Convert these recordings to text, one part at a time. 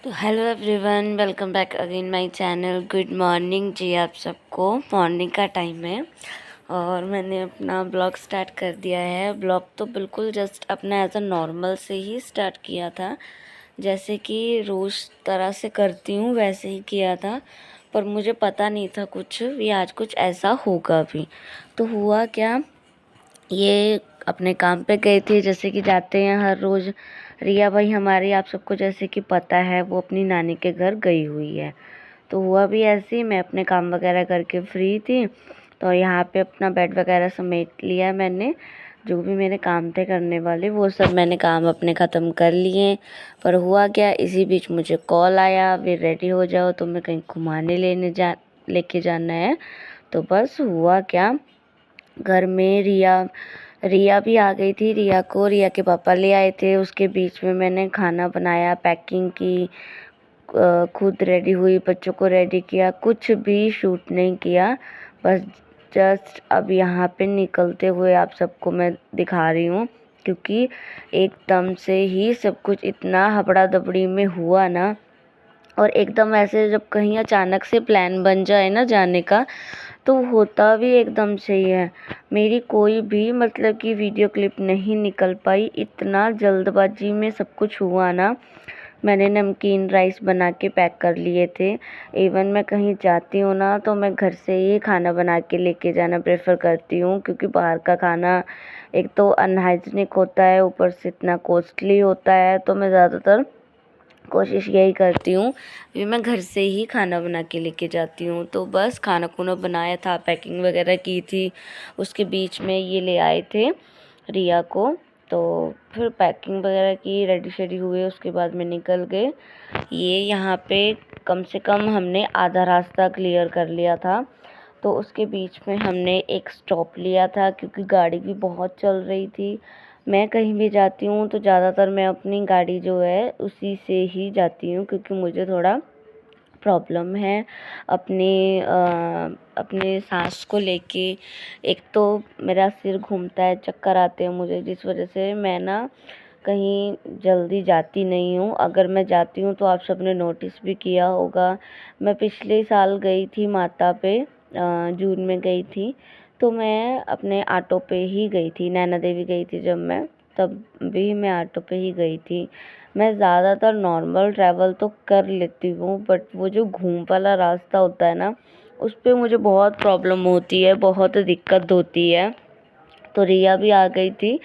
तो hello everyone, welcome back again my channel. Good morning जी आप सबको। मॉर्निंग का टाइम है और मैंने अपना ब्लॉग स्टार्ट कर दिया है। ब्लॉग तो बिल्कुल जस्ट अपना एज अ नॉर्मल से ही स्टार्ट किया था, जैसे कि रोज़ तरह से करती हूँ वैसे ही किया था। पर मुझे पता नहीं था कुछ भी आज कुछ ऐसा होगा भी। तो हुआ क्या, ये अपने काम पे गए थे जैसे कि जाते हैं हर रोज़। रिया भाई हमारी आप सबको जैसे कि पता है वो अपनी नानी के घर गई हुई है। तो हुआ भी ऐसे ही, मैं अपने काम वगैरह करके फ्री थी तो यहाँ पे अपना बेड वगैरह समेट लिया मैंने। जो भी मेरे काम थे करने वाले वो सब मैंने काम अपने ख़त्म कर लिए। पर हुआ क्या, इसी बीच मुझे कॉल आया, वे रेडी हो जाओ तुम्हें कहीं घुमाने लेके जाना है। तो बस हुआ क्या, घर में रिया भी आ गई थी। रिया के पापा ले आए थे। उसके बीच में मैंने खाना बनाया, पैकिंग की, खुद रेडी हुई, बच्चों को रेडी किया, कुछ भी शूट नहीं किया। बस जस्ट अब यहाँ पे निकलते हुए आप सबको मैं दिखा रही हूँ, क्योंकि एकदम से ही सब कुछ इतना हबड़ा दबड़ी में हुआ ना। और एकदम ऐसे जब कहीं अचानक से प्लान बन जाए ना जाने का, तो होता भी एकदम से ही है। मेरी कोई भी मतलब कि वीडियो क्लिप नहीं निकल पाई, इतना जल्दबाजी में सब कुछ हुआ ना। मैंने नमकीन राइस बना के पैक कर लिए थे। इवन मैं कहीं जाती हूँ ना तो मैं घर से ही खाना बना के लेके जाना प्रेफर करती हूँ, क्योंकि बाहर का खाना एक तो अनहाइजीनिक होता है, ऊपर से इतना कॉस्टली होता है। तो मैं ज़्यादातर कोशिश यही करती हूँ कि मैं घर से ही खाना बना के लेके जाती हूँ। तो बस खाना खुना बनाया था, पैकिंग वगैरह की थी। उसके बीच में ये ले आए थे रिया को, तो फिर पैकिंग वगैरह की, रेडी शेडी हुए, उसके बाद में निकल गए। ये यहाँ पे कम से कम हमने आधा रास्ता क्लियर कर लिया था। तो उसके बीच में हमने एक स्टॉप लिया था, क्योंकि गाड़ी भी बहुत चल रही थी। मैं कहीं भी जाती हूँ तो ज़्यादातर मैं अपनी गाड़ी जो है उसी से ही जाती हूँ, क्योंकि मुझे थोड़ा प्रॉब्लम है अपने सांस को लेके। एक तो मेरा सिर घूमता है, चक्कर आते हैं मुझे, जिस वजह से मैं ना कहीं जल्दी जाती नहीं हूँ। अगर मैं जाती हूँ तो आप सबने नोटिस भी किया होगा, मैं पिछले साल गई थी माता पे, जून में गई थी। तो मैं अपने ऑटो पे ही गई थी, नैना देवी गई थी जब मैं, तब भी मैं ऑटो पे ही गई थी। मैं ज़्यादातर नॉर्मल ट्रैवल तो कर लेती हूँ, बट वो जो घूम वाला रास्ता होता है ना, उस पे मुझे बहुत प्रॉब्लम होती है, बहुत दिक्कत होती है। तो रिया भी आ गई थी,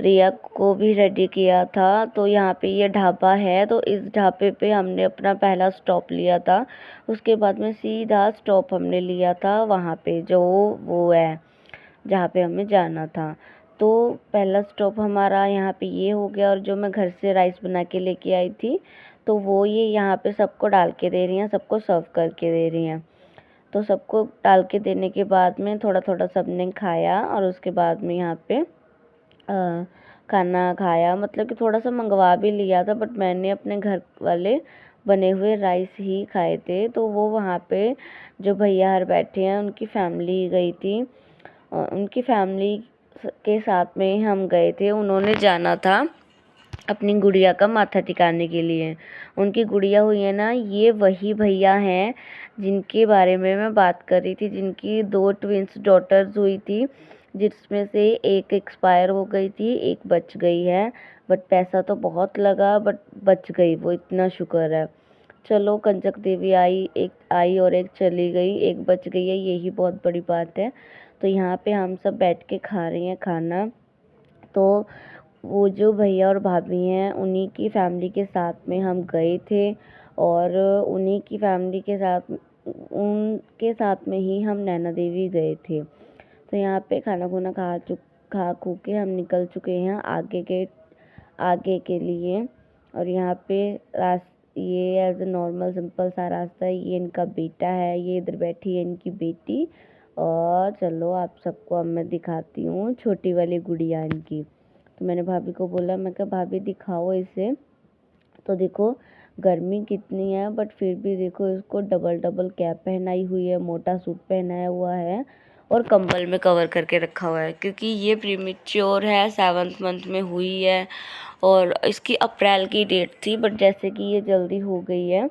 रिया को भी रेडी किया था। तो यहाँ पे ये ढाबा है, तो इस ढाबे पे हमने अपना पहला स्टॉप लिया था। उसके बाद में सीधा स्टॉप हमने लिया था वहाँ पे, जो वो है जहाँ पे हमें जाना था। तो पहला स्टॉप हमारा यहाँ पे ये हो गया। और जो मैं घर से राइस बना के लेके आई थी, तो वो ये यहाँ पे सबको डाल के दे रही हैं, सबको सर्व करके दे रही हैं। तो सबको डाल के देने के बाद में थोड़ा थोड़ा सबने खाया, और उसके बाद में यहाँ पे खाना खाया, मतलब कि थोड़ा सा मंगवा भी लिया था, बट मैंने अपने घर वाले बने हुए राइस ही खाए थे। तो वो वहाँ पे जो भैया हर बैठे हैं उनकी फैमिली गई थी, उनकी फैमिली के साथ में हम गए थे। उन्होंने जाना था अपनी गुड़िया का माथा टिकाने के लिए। उनकी गुड़िया हुई है ना, ये वही भैया हैं जिनके बारे में मैं बात कर रही थी, जिनकी 2 ट्विंस डॉटर्स हुई थी, जिसमें से एक एक्सपायर हो गई थी, एक बच गई है। बट पैसा तो बहुत लगा, बट बच गई वो, इतना शुक्र है। चलो, कंचक देवी आई, एक आई और एक चली गई, एक बच गई है, यही बहुत बड़ी बात है। तो यहाँ पे हम सब बैठ के खा रहे हैं खाना। तो वो जो भैया और भाभी हैं उन्हीं की फैमिली के साथ में हम गए थे, और उन्हीं की फैमिली के साथ, उनके साथ में ही हम नैना देवी गए थे। तो यहाँ पे खाना खुना खा खू के हम निकल चुके हैं आगे के लिए। और यहाँ पे ये एज ए नॉर्मल सिंपल सा रास्ता है। ये इनका बेटा है, ये इधर बैठी है इनकी बेटी। और चलो आप सबको अब मैं दिखाती हूँ छोटी वाली गुड़िया इनकी। तो मैंने भाभी को बोला, मैं कहा भाभी दिखाओ इसे। तो देखो गर्मी कितनी है, बट फिर भी देखो इसको डबल डबल कैप पहनाई हुई है, मोटा सूट पहनाया हुआ है, और कंबल में कवर करके रखा हुआ है, क्योंकि ये प्रीमेच्योर है, 7th मंथ में हुई है और इसकी अप्रैल की डेट थी, बट जैसे कि ये जल्दी हो गई है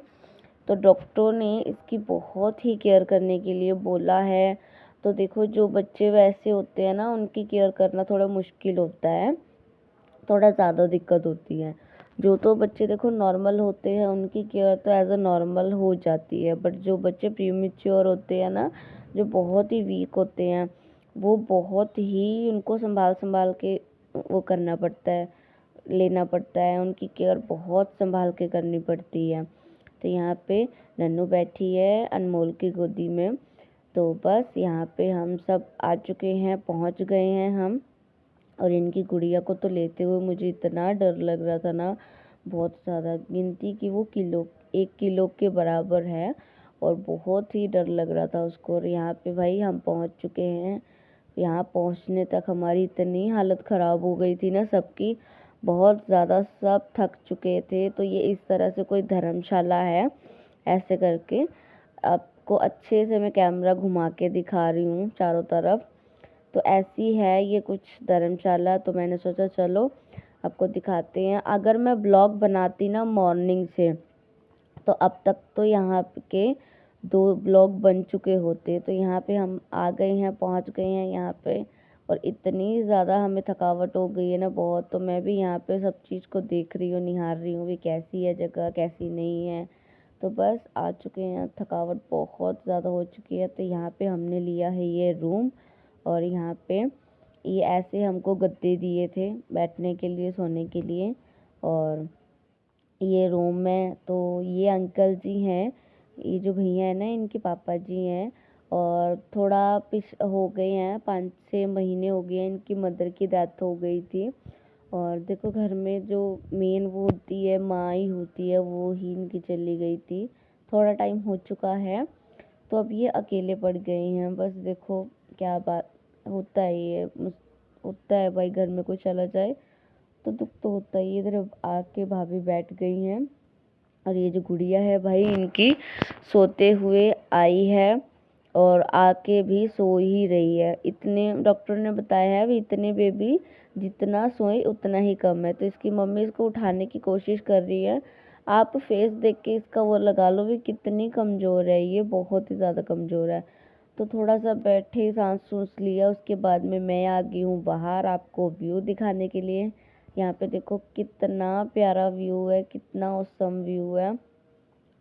तो डॉक्टरों ने इसकी बहुत ही केयर करने के लिए बोला है। तो देखो, जो बच्चे वैसे होते हैं ना, उनकी केयर करना थोड़ा मुश्किल होता है, थोड़ा ज़्यादा दिक्कत होती है। जो तो बच्चे देखो नॉर्मल होते हैं, उनकी केयर तो एज अ नॉर्मल हो जाती है, बट जो बच्चे प्रीमेच्योर होते हैं ना, जो बहुत ही वीक होते हैं, वो बहुत ही उनको संभाल संभाल के वो करना पड़ता है, लेना पड़ता है, उनकी केयर बहुत संभाल के करनी पड़ती है। तो यहाँ पे नन्नू बैठी है अनमोल की गोदी में। तो बस यहाँ पे हम सब आ चुके हैं, पहुँच गए हैं हम। और इनकी गुड़िया को तो लेते हुए मुझे इतना डर लग रहा था ना, बहुत ज़्यादा, गिनती की वो 1 किलो के बराबर है और बहुत ही डर लग रहा था उसको। और यहाँ पे भाई हम पहुँच चुके हैं। यहाँ पहुँचने तक हमारी इतनी हालत ख़राब हो गई थी ना सबकी, बहुत ज़्यादा, सब थक चुके थे। तो ये इस तरह से कोई धर्मशाला है, ऐसे करके आपको अच्छे से मैं कैमरा घुमा के दिखा रही हूँ चारों तरफ। तो ऐसी है ये कुछ धर्मशाला। तो मैंने सोचा चलो आपको दिखाते हैं। अगर मैं ब्लॉग बनाती ना मॉर्निंग से, तो अब तक तो यहाँ के 2 ब्लॉग बन चुके होते। तो यहाँ पे हम आ गए हैं, पहुँच गए हैं यहाँ पे, और इतनी ज़्यादा हमें थकावट हो गई है ना बहुत। तो मैं भी यहाँ पे सब चीज़ को देख रही हूँ, निहार रही हूँ भी कैसी है जगह, कैसी नहीं है। तो बस आ चुके हैं, थकावट बहुत ज़्यादा हो चुकी है। तो यहाँ पे हमने लिया है ये रूम, और यहाँ पे ये ऐसे हमको गद्दे दिए थे बैठने के लिए, सोने के लिए। और ये रूम में तो ये अंकल जी हैं, ये जो भैया है ना, इनके पापा जी हैं। और थोड़ा हो गए हैं, 5-6 महीने हो गए हैं, इनकी मदर की डेथ हो गई थी। और देखो, घर में जो मेन वो होती है, माँ ही होती है, वो ही इनकी चली गई थी, थोड़ा टाइम हो चुका है। तो अब ये अकेले पड़ गए हैं। बस देखो क्या बात होता है, ये होता है भाई, घर में कोई चला जाए तो दुख तो होता ही है। इधर अब आके भाभी बैठ गई हैं, और ये जो गुड़िया है भाई, इनकी सोते हुए आई है और आके भी सो ही रही है। इतने डॉक्टर ने बताया है भी, इतने बेबी जितना सोए उतना ही कम है। तो इसकी मम्मी इसको उठाने की कोशिश कर रही है। आप फेस देख के इसका वो लगा लो भी कितनी कमज़ोर है ये, बहुत ही ज़्यादा कमज़ोर है। तो थोड़ा सा बैठे, सांस सूस लिया, उसके बाद में मैं आ गई हूँ बाहर आपको व्यू दिखाने के लिए। यहाँ पे देखो कितना प्यारा व्यू है, कितना औसम व्यू है।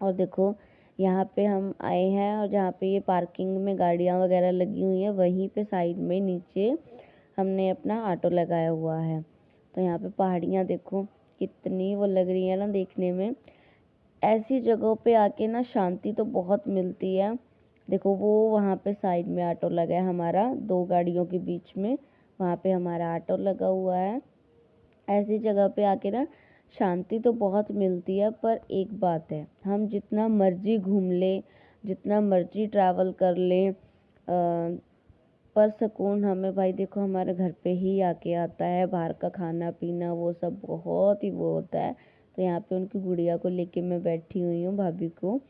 और देखो यहाँ पे हम आए हैं, और जहाँ पे ये पार्किंग में गाड़ियाँ वगैरह लगी हुई हैं, वहीं पे साइड में नीचे हमने अपना ऑटो लगाया हुआ है। तो यहाँ पे पहाड़ियाँ देखो कितनी वो लग रही है ना देखने में। ऐसी जगहों पे आके ना शांति तो बहुत मिलती है। देखो वो वहाँ पे साइड में ऑटो लगा है हमारा, 2 गाड़ियों के बीच में, वहाँ पे हमारा ऑटो लगा हुआ है। ऐसी जगह पे आके ना शांति तो बहुत मिलती है, पर एक बात है, हम जितना मर्जी घूम लें, जितना मर्जी ट्रैवल कर लें, पर सुकून हमें भाई देखो हमारे घर पे ही आके आता है। बाहर का खाना पीना वो सब बहुत ही वो होता है। तो यहाँ पे उनकी गुड़िया को लेके मैं बैठी हुई हूँ, भाभी को।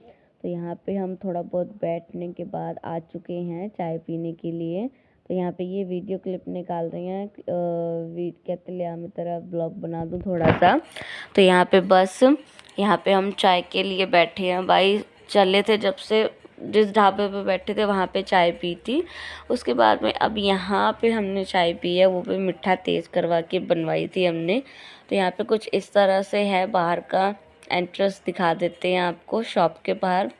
तो यहाँ पे हम थोड़ा बहुत बैठने के बाद आ चुके हैं चाय पीने के लिए। तो यहाँ पे ये वीडियो क्लिप निकाल रही हैं, कहते ले मैं तेरा ब्लॉग बना दूँ थोड़ा सा। तो यहाँ पे बस यहाँ पे हम चाय के लिए बैठे हैं भाई। चले थे जब से, जिस ढाबे पे बैठे थे वहाँ पे चाय पी थी, उसके बाद में अब यहाँ पे हमने चाय पी है, वो भी मीठा तेज़ करवा के बनवाई थी हमने। तो यहाँ पे कुछ इस तरह से है, बाहर का एंट्रेंस दिखा देते हैं आपको। शॉप के बाहर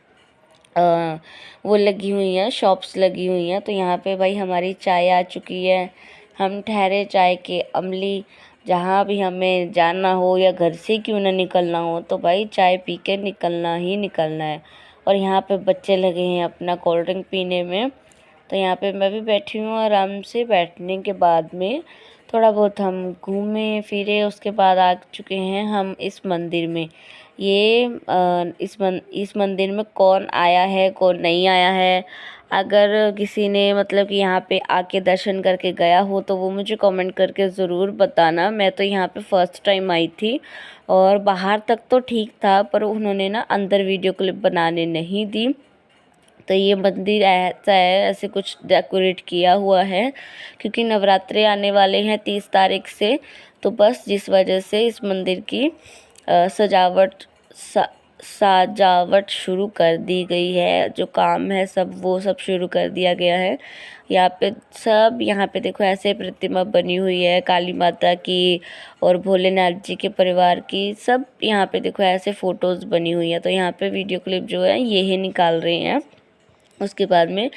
वो लगी हुई हैं, शॉप्स लगी हुई हैं। तो यहाँ पे भाई हमारी चाय आ चुकी है। हम ठहरे चाय के अमली, जहाँ भी हमें जाना हो या घर से क्यों ना निकलना हो, तो भाई चाय पी के निकलना ही निकलना है। और यहाँ पे बच्चे लगे हैं अपना कोल्ड ड्रिंक पीने में। तो यहाँ पे मैं भी बैठी हूँ आराम से। बैठने के बाद में थोड़ा बहुत हम घूमे फिरे, उसके बाद आ चुके हैं हम इस मंदिर में। ये इस मंदिर में कौन आया है कौन नहीं आया है, अगर किसी ने मतलब कि यहाँ पे आके दर्शन करके गया हो तो वो मुझे कमेंट करके ज़रूर बताना। मैं तो यहाँ पे फ़र्स्ट टाइम आई थी, और बाहर तक तो ठीक था, पर उन्होंने ना अंदर वीडियो क्लिप बनाने नहीं दी। तो ये मंदिर ऐसा है, ऐसे कुछ डेकोरेट किया हुआ है क्योंकि नवरात्रे आने वाले हैं 30 तारीख से। तो बस जिस वजह से इस मंदिर की सजावट शुरू कर दी गई है। जो काम है सब वो सब शुरू कर दिया गया है। यहाँ पे देखो ऐसे प्रतिमा बनी हुई है काली माता की और भोलेनाथ जी के परिवार की। सब यहाँ पे देखो ऐसे फ़ोटोज़ बनी हुई है। तो यहाँ पे वीडियो क्लिप जो है ये ही निकाल रहे हैं। उसके बाद में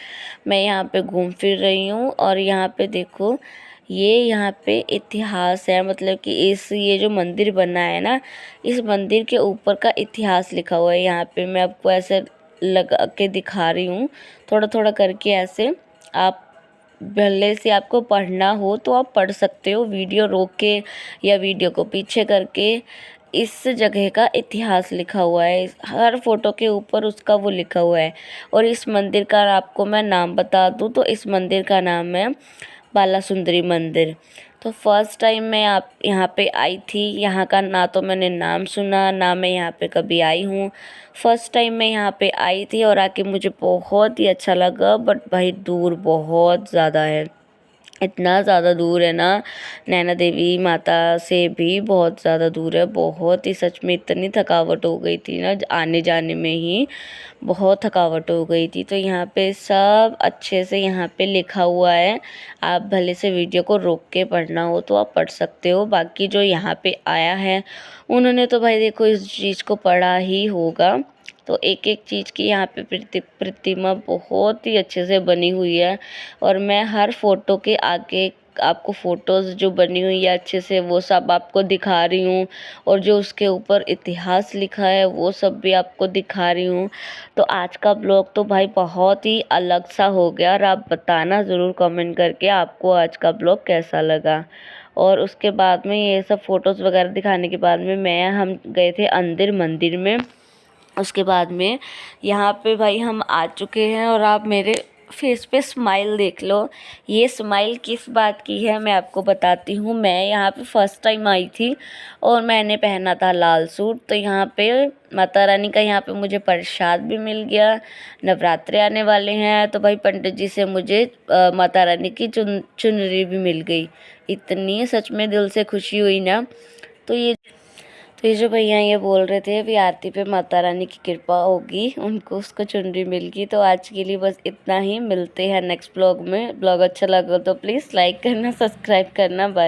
मैं यहाँ पे घूम फिर रही हूँ और यहाँ पे देखो यहाँ पे इतिहास है, मतलब कि ये जो मंदिर बना है ना, इस मंदिर के ऊपर का इतिहास लिखा हुआ है। यहाँ पे मैं आपको ऐसे लगा के दिखा रही हूँ थोड़ा थोड़ा करके। ऐसे आप भले से आपको पढ़ना हो तो आप पढ़ सकते हो, वीडियो रोक के या वीडियो को पीछे करके। इस जगह का इतिहास लिखा हुआ है, हर फोटो के ऊपर उसका वो लिखा हुआ है। और इस मंदिर का आपको मैं नाम बता दूँ तो इस मंदिर का नाम है बाला सुंदरी मंदिर। तो फर्स्ट टाइम मैं यहाँ पे आई थी। यहाँ का ना तो मैंने नाम सुना, ना मैं यहाँ पे कभी आई हूँ। फर्स्ट टाइम मैं यहाँ पे आई थी और आके मुझे बहुत ही अच्छा लगा। बट भाई दूर बहुत ज़्यादा है, इतना ज़्यादा दूर है ना, नैना देवी माता से भी बहुत ज़्यादा दूर है। बहुत ही सच में इतनी थकावट हो गई थी ना, आने जाने में ही बहुत थकावट हो गई थी। तो यहाँ पे सब अच्छे से यहाँ पे लिखा हुआ है। आप भले से वीडियो को रोक के पढ़ना हो तो आप पढ़ सकते हो। बाकी जो यहाँ पे आया है उन्होंने तो भाई देखो इस चीज़ को पढ़ा ही होगा। तो एक एक चीज़ की यहाँ पे प्रतिमा बहुत ही अच्छे से बनी हुई है। और मैं हर फोटो के आगे आपको फ़ोटोज़ जो बनी हुई है अच्छे से वो सब आपको दिखा रही हूँ। और जो उसके ऊपर इतिहास लिखा है वो सब भी आपको दिखा रही हूँ। तो आज का ब्लॉग तो भाई बहुत ही अलग सा हो गया। और आप बताना ज़रूर कमेंट करके आपको आज का ब्लॉग कैसा लगा। और उसके बाद में ये सब फ़ोटोज़ वगैरह दिखाने के बाद में हम गए थे अंदर मंदिर में। उसके बाद में यहाँ पे भाई हम आ चुके हैं और आप मेरे फेस पे स्माइल देख लो। ये स्माइल किस बात की है मैं आपको बताती हूँ। मैं यहाँ पे फर्स्ट टाइम आई थी और मैंने पहना था लाल सूट। तो यहाँ पे माता रानी का यहाँ पे मुझे प्रसाद भी मिल गया। नवरात्रे आने वाले हैं तो भाई पंडित जी से मुझे माता रानी की चुनरी भी मिल गई। इतनी सच में दिल से खुशी हुई ना। तो ये जो भैया ये बोल रहे थे अभी आरती पे माता रानी की कृपा होगी, उनको उसको चुनरी मिल गई। तो आज के लिए बस इतना ही, मिलते हैं नेक्स्ट ब्लॉग में। ब्लॉग अच्छा लगा तो प्लीज़ लाइक करना, सब्सक्राइब करना। बाय।